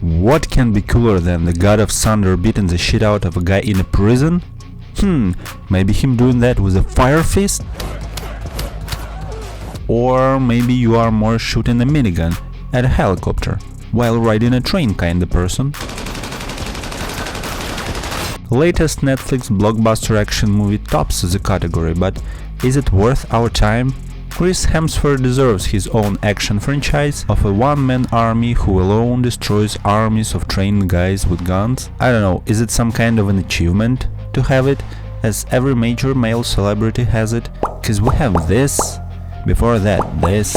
What can be cooler than the god of thunder beating the shit out of a guy in a prison? Maybe him doing that with a fire fist? Or maybe you are more shooting a minigun at a helicopter while riding a train kinda person. Latest Netflix blockbuster action movie tops the category, but is it worth our time? Chris Hemsworth deserves his own action franchise of a one-man army who alone destroys armies of trained guys with guns. I don't know, is it some kind of an achievement to have it, as every major male celebrity has it? Cause we have this, before that this,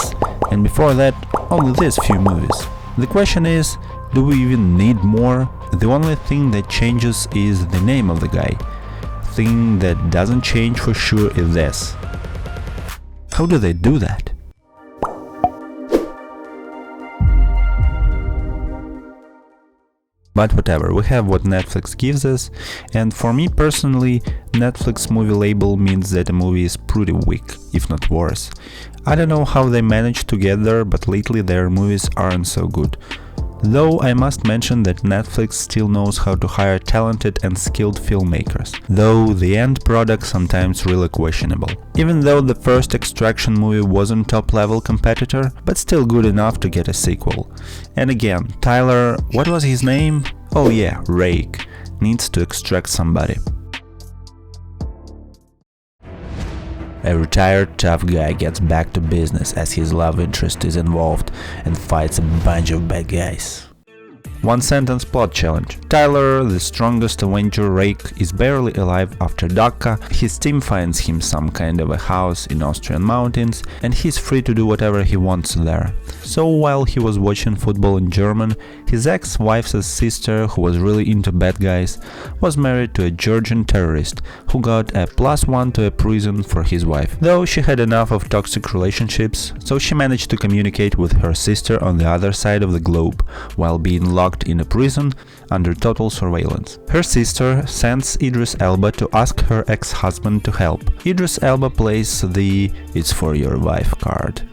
and before that only these few movies. The question is, do we even need more? The only thing that changes is the name of the guy. Thing that doesn't change for sure is this. How do they do that? But whatever, we have what Netflix gives us, and for me personally, Netflix movie label means that a movie is pretty weak, if not worse. I don't know how they managed to get there, but lately their movies aren't so good. Though I must mention that Netflix still knows how to hire talented and skilled filmmakers, though the end product sometimes really questionable. Even though the first Extraction movie wasn't top-level competitor, but still good enough to get a sequel. And again, Tyler, what was his name? Oh yeah, Rake, needs to extract somebody. A retired tough guy gets back to business as his love interest is involved and fights a bunch of bad guys. One sentence plot challenge. Tyler, the strongest Avenger Rake, is barely alive after Dhaka. His team finds him some kind of a house in Austrian mountains and he's free to do whatever he wants there. So while he was watching football in German, his ex-wife's sister, who was really into bad guys, was married to a Georgian terrorist who got a +1 to a prison for his wife. Though she had enough of toxic relationships, so she managed to communicate with her sister on the other side of the globe while being locked in a prison under total surveillance. Her sister sends Idris Elba to ask her ex-husband to help. Idris Elba plays the "it's for your wife" card.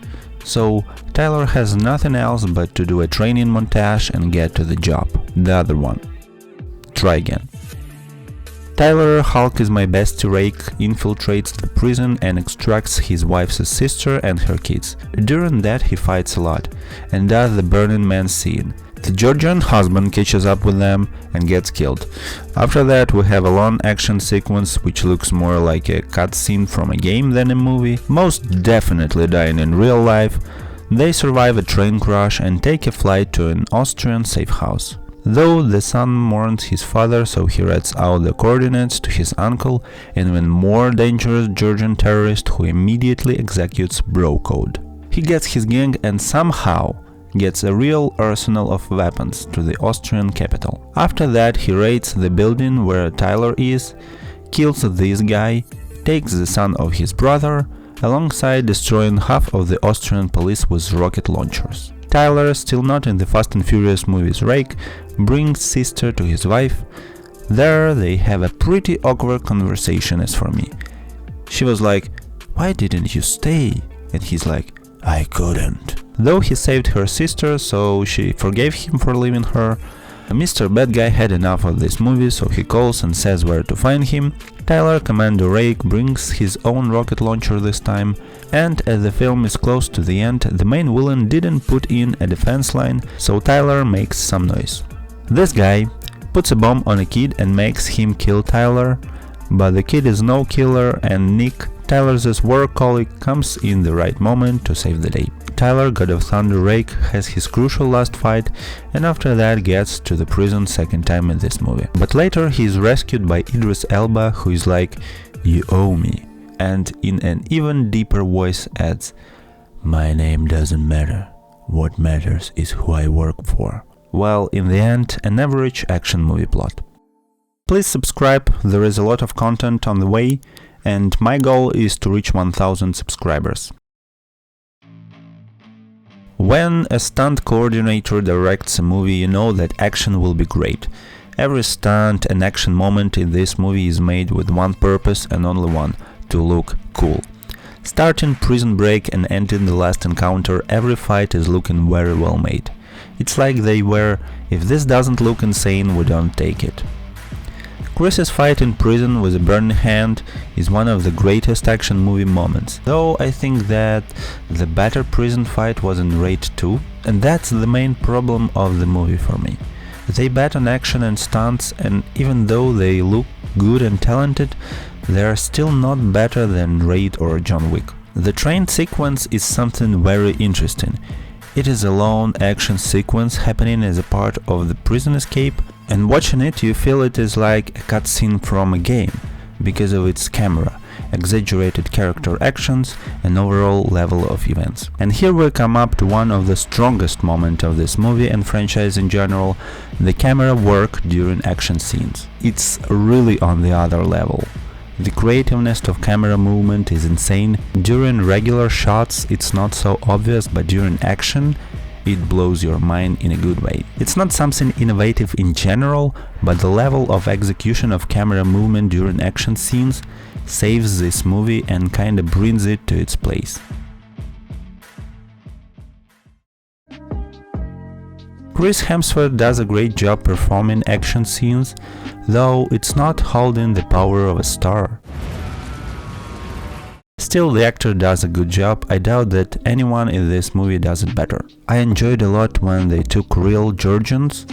So Tyler has nothing else but to do a training montage and get to the job. The other one. Try again. Tyler, Hulk is my bestie Rake, infiltrates the prison and extracts his wife's sister and her kids. During that he fights a lot and does the Burning Man scene. The Georgian husband catches up with them and gets killed. After that we have a long action sequence which looks more like a cutscene from a game than a movie, most definitely dying in real life. They survive a train crash and take a flight to an Austrian safe house. Though the son mourns his father, so he reads out the coordinates to his uncle, an even more dangerous Georgian terrorist who immediately executes bro code. He gets his gang and somehow gets a real arsenal of weapons to the Austrian capital. After that he raids the building where Tyler is, kills this guy, takes the son of his brother, alongside destroying half of the Austrian police with rocket launchers. Tyler, still not in the Fast and Furious movies Rake, brings sister to his wife. There they have a pretty awkward conversation as for me. She was like, "Why didn't you stay?" And he's like, "I couldn't." Though he saved her sister, so she forgave him for leaving her. Mr. Bad Guy had enough of this movie, so he calls and says where to find him. Tyler, Commander Rake, brings his own rocket launcher this time, and as the film is close to the end, the main villain didn't put in a defense line, so Tyler makes some noise. This guy puts a bomb on a kid and makes him kill Tyler, but the kid is no killer and Nick, Tyler's work colleague, comes in the right moment to save the day. Tyler, God of Thunder Rake, has his crucial last fight and after that gets to the prison second time in this movie. But later he is rescued by Idris Elba, who is like, "You owe me," and in an even deeper voice adds, "My name doesn't matter, what matters is who I work for." Well, in the end, an average action movie plot. Please subscribe, there is a lot of content on the way, and my goal is to reach 1000 subscribers. When a stunt coordinator directs a movie, you know that action will be great. Every stunt and action moment in this movie is made with one purpose and only one: to look cool. Starting Prison Break and ending The Last Encounter, every fight is looking very well made. It's like they were, if this doesn't look insane, we don't take it. Chris's fight in prison with a burning hand is one of the greatest action movie moments, though I think that the better prison fight was in Raid 2, and that's the main problem of the movie for me. They bet on action and stunts, and even though they look good and talented, they are still not better than Raid or John Wick. The train sequence is something very interesting. It is a lone action sequence happening as a part of the prison escape, and watching it you feel it is like a cutscene from a game, because of its camera, exaggerated character actions and overall level of events. And here we come up to one of the strongest moments of this movie and franchise in general, the camera work during action scenes. It's really on the other level. The creativeness of camera movement is insane. During regular shots it's not so obvious, but during action it blows your mind in a good way. It's not something innovative in general, but the level of execution of camera movement during action scenes saves this movie and kinda brings it to its place. Chris Hemsworth does a great job performing action scenes, though it's not holding the power of a star. Still, the actor does a good job. I doubt that anyone in this movie does it better. I enjoyed a lot when they took real Georgians.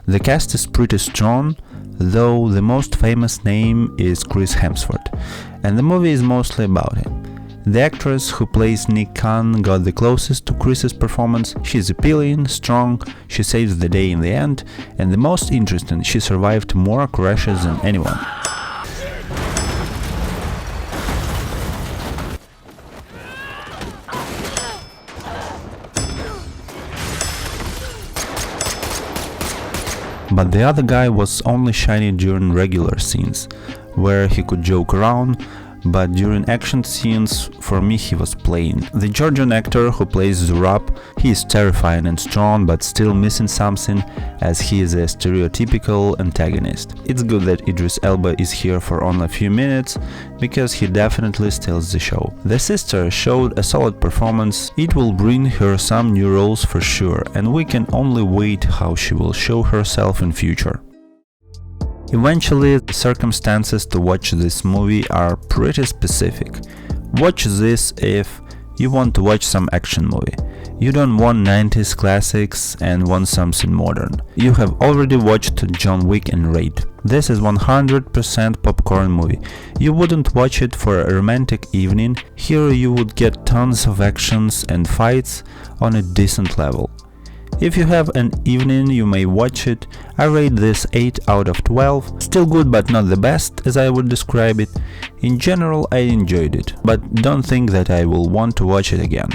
The cast is pretty strong, though the most famous name is Chris Hemsworth, and the movie is mostly about him. The actress who plays Nick Khan got the closest to Chris's performance. She's appealing, strong, she saves the day in the end, and the most interesting, she survived more crashes than anyone. But the other guy was only shiny during regular scenes, where he could joke around, but during action scenes, for me he was plain. The Georgian actor who plays Zurab, he is terrifying and strong, but still missing something, as he is a stereotypical antagonist. It's good that Idris Elba is here for only a few minutes, because he definitely steals the show. The sister showed a solid performance. It will bring her some new roles for sure, and we can only wait how she will show herself in future. Eventually, the circumstances to watch this movie are pretty specific. Watch this if you want to watch some action movie. You don't want 90s classics and want something modern. You have already watched John Wick and Raid. This is 100% popcorn movie. You wouldn't watch it for a romantic evening. Here you would get tons of actions and fights on a decent level. If you have an evening, you may watch it. I rate this 8 out of 12. Still good, but not the best, as I would describe it. In general, I enjoyed it, but don't think that I will want to watch it again.